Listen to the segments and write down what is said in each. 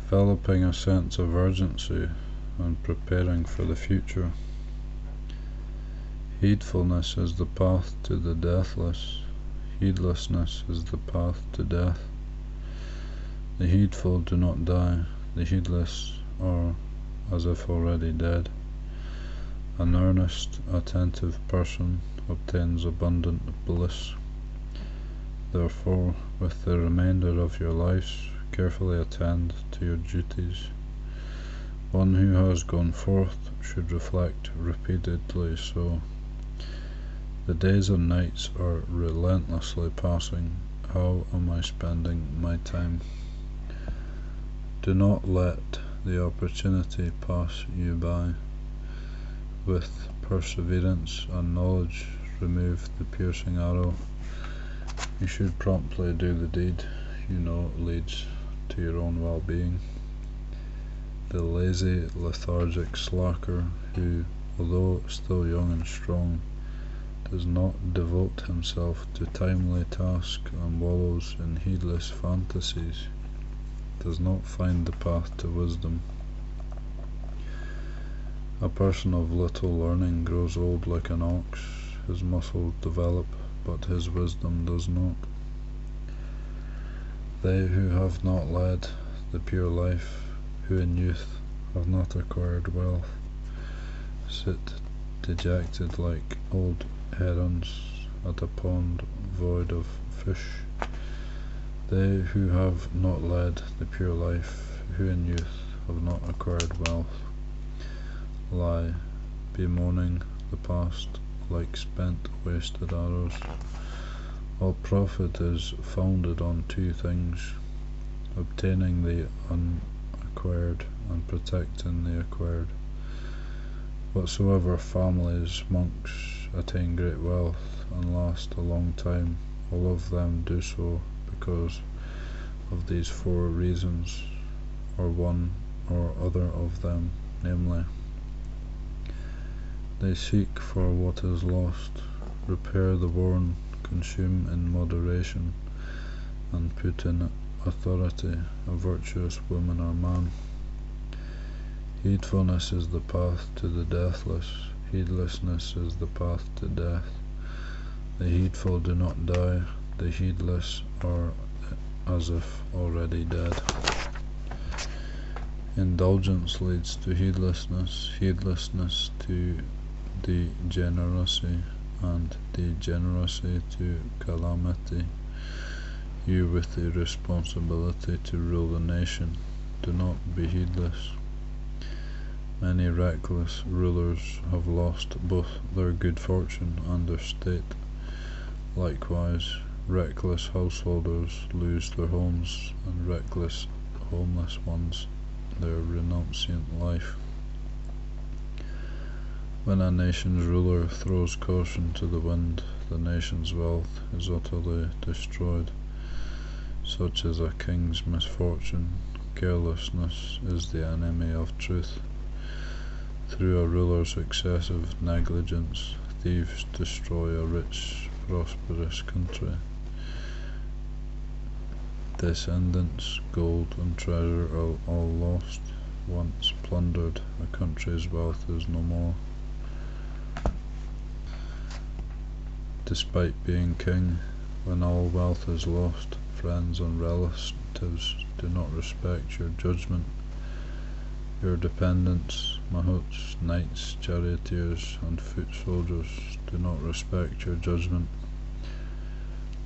developing a sense of urgency and preparing for the future. Heedfulness is the path to the deathless. Heedlessness is the path to death. The heedful do not die, the heedless are as if already dead. An earnest, attentive person obtains abundant bliss. Therefore, with the remainder of your lives, carefully attend to your duties. One who has gone forth should reflect repeatedly so. The days and nights are relentlessly passing. How am I spending my time? Do not let the opportunity pass you by. With perseverance and knowledge, remove the piercing arrow. You should promptly do the deed you know leads to your own well-being. The lazy, lethargic slacker who, although still young and strong, does not devote himself to timely tasks and wallows in heedless fantasies, does not find the path to wisdom. A person of little learning grows old like an ox. His muscles develop, but his wisdom does not. They who have not led the pure life, who in youth have not acquired wealth, sit dejected like old herons at a pond void of fish. They who have not led the pure life, who in youth have not acquired wealth, lie bemoaning the past like spent, wasted arrows. All profit is founded on two things: obtaining the unacquired and protecting the acquired. Whatsoever families, monks attain great wealth and last a long time, all of them do so because of these four reasons, or one or other of them, namely, they seek for what is lost, repair the worn, consume in moderation, and put in authority a virtuous woman or man. Heedfulness is the path to the deathless. Heedlessness is the path to death. The heedful do not die, the heedless are as if already dead. Indulgence leads to heedlessness, heedlessness to degeneracy, and degeneracy to calamity. You with the responsibility to rule the nation, do not be heedless. Many reckless rulers have lost both their good fortune and their state. Likewise, reckless householders lose their homes, and reckless homeless ones their renunciant life. When a nation's ruler throws caution to the wind, the nation's wealth is utterly destroyed. Such is a king's misfortune. Carelessness is the enemy of truth. Through a ruler's excessive negligence, thieves destroy a rich, prosperous country. Descendants, gold, and treasure are all lost. Once plundered, a country's wealth is no more. Despite being king, when all wealth is lost, friends and relatives do not respect your judgment. Your dependents, mahouts, knights, charioteers, and foot soldiers do not respect your judgment.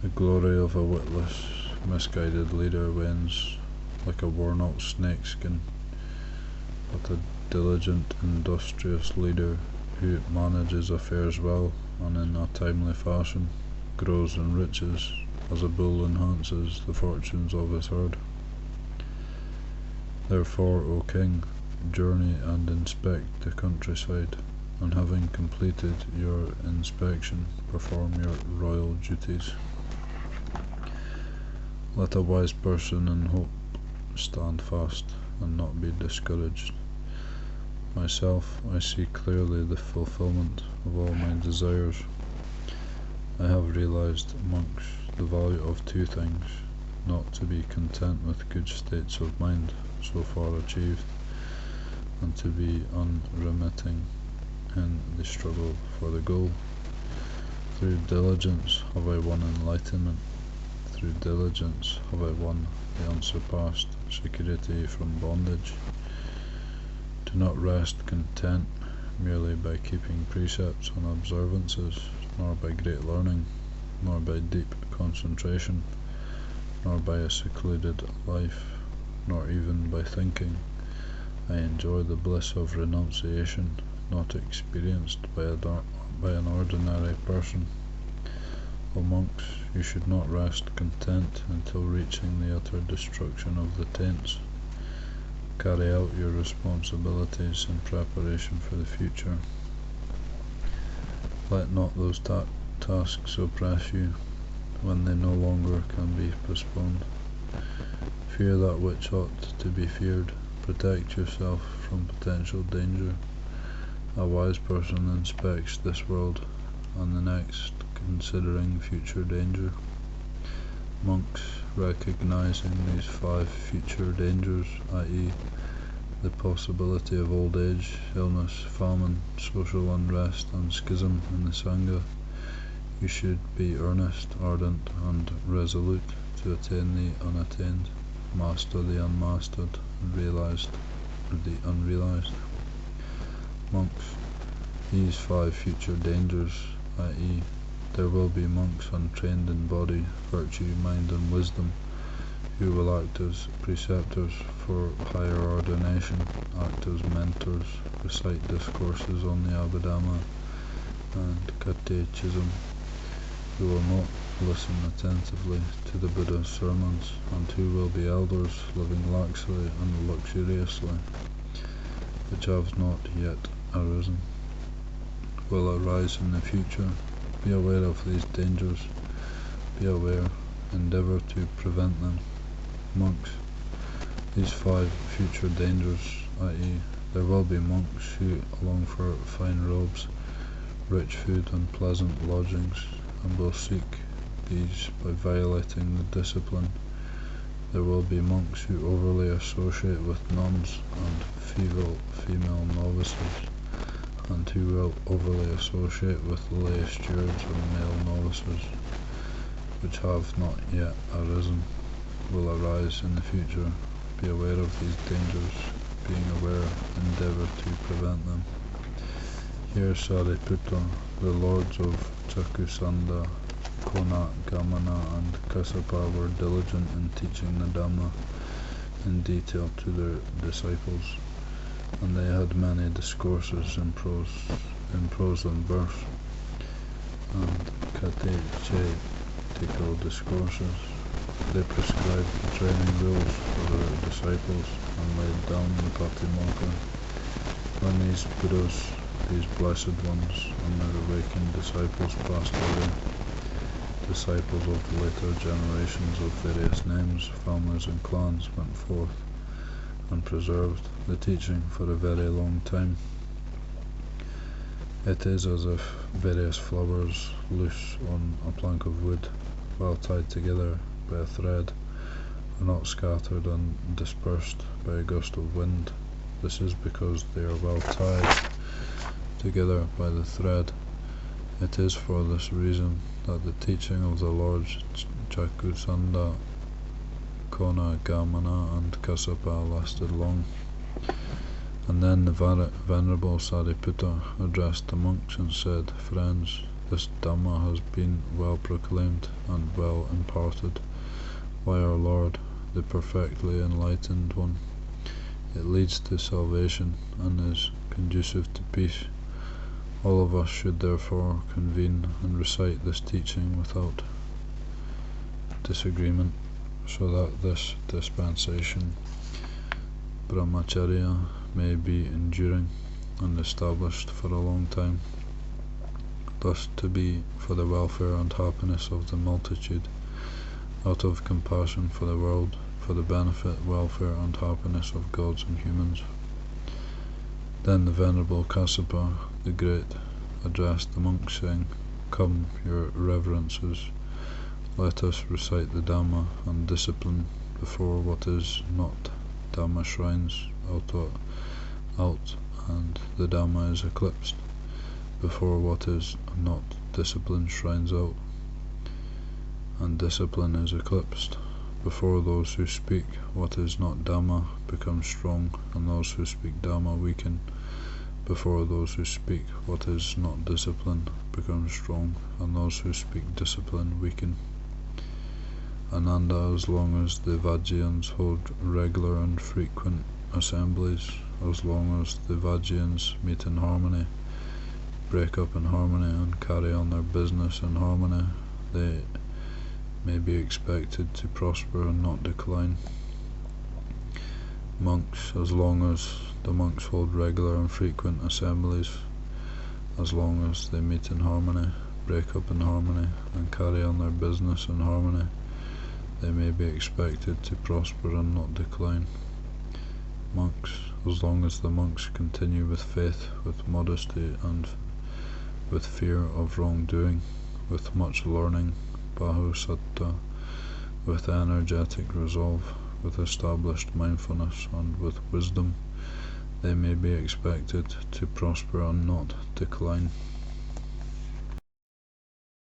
The glory of a witless, misguided leader wanes like a worn-out snakeskin, but a diligent, industrious leader who manages affairs well and in a timely fashion grows in riches as a bull enhances the fortunes of his herd. Therefore, O king, journey and inspect the countryside, and having completed your inspection, perform your royal duties. Let a wise person in hope stand fast and not be discouraged. Myself, I see clearly the fulfillment of all my desires. I have realized, monks, the value of two things: not to be content with good states of mind so far achieved, and to be unremitting in the struggle for the goal. Through diligence have I won enlightenment. Through diligence have I won the unsurpassed security from bondage. Do not rest content merely by keeping precepts and observances, nor by great learning, nor by deep concentration, nor by a secluded life, nor even by thinking. I enjoy the bliss of renunciation, not experienced by an ordinary person. O monks, you should not rest content until reaching the utter destruction of the taints. Carry out your responsibilities in preparation for the future. Let not those tasks oppress you when they no longer can be postponed. Fear that which ought to be feared. Protect yourself from potential danger. A wise person inspects this world and the next, considering future danger. Monks, recognizing these 5 future dangers, i.e., the possibility of old age, illness, famine, social unrest, and schism in the Sangha, you should be earnest, ardent, and resolute to attain the unattained, master the unmastered, and realize the unrealized. Monks, these 5 future dangers, i.e., there will be monks untrained in body, virtue, mind, and wisdom, who will act as preceptors for higher ordination, act as mentors, recite discourses on the Abhidhamma and Catechism, who will not listen attentively to the Buddha's sermons, and who will be elders living laxly and luxuriously, which have not yet arisen, will arise in the future. Be aware of these dangers. Be aware. Endeavour to prevent them. Monks, these 5 future dangers, i.e., there will be monks who long for fine robes, rich food, and pleasant lodgings, and will seek these by violating the discipline. There will be monks who overly associate with nuns and female novices, and who will overly associate with lay stewards and male novices, which have not yet arisen, will arise in the future. Be aware of these dangers. Being aware, endeavour to prevent them. Here Sariputta, the lords of Chakusanda, Kona, Gamana, and Kassapa were diligent in teaching the Dhamma in detail to their disciples, and they had many discourses in prose and verse, and catechetical discourses. They prescribed the training rules for their disciples and laid down the Patimokkha. When these Buddhas, these blessed ones, and their awakened disciples passed away, disciples of the later generations of various names, families, and clans went forth and preserved the teaching for a very long time. It is as if various flowers loose on a plank of wood, well tied together by a thread, are not scattered and dispersed by a gust of wind. This is because they are well tied together by the thread. It is for this reason that the teaching of the Lords Chakusanda, Kona, Gamana, and Kassapa lasted long. And then the Venerable Sariputta addressed the monks and said, "Friends, this Dhamma has been well proclaimed and well imparted by our Lord, the perfectly enlightened one. It leads to salvation and is conducive to peace. All of us should therefore convene and recite this teaching without disagreement, so that this dispensation, brahmacharya, may be enduring and established for a long time, thus to be for the welfare and happiness of the multitude, out of compassion for the world, for the benefit, welfare, and happiness of gods and humans." Then the Venerable Kassapa the Great addressed the monks, saying, "Come, your reverences, Let us recite the Dhamma and discipline before what is not Dhamma shrines out, and the Dhamma is eclipsed. Before what is not discipline shrines out, and discipline is eclipsed. Before those who speak what is not Dhamma become strong, and those who speak Dhamma weaken. Before those who speak what is not discipline become strong, and those who speak discipline weaken. Ananda, as long as the Vajrayans hold regular and frequent assemblies, as long as the Vajrayans meet in harmony, break up in harmony, and carry on their business in harmony, they may be expected to prosper and not decline. Monks, as long as the monks hold regular and frequent assemblies, as long as they meet in harmony, break up in harmony, and carry on their business in harmony, they may be expected to prosper and not decline. Monks, as long as the monks continue with faith, with modesty, and with fear of wrongdoing, with much learning, bahusatta, with energetic resolve, with established mindfulness, and with wisdom, they may be expected to prosper and not decline.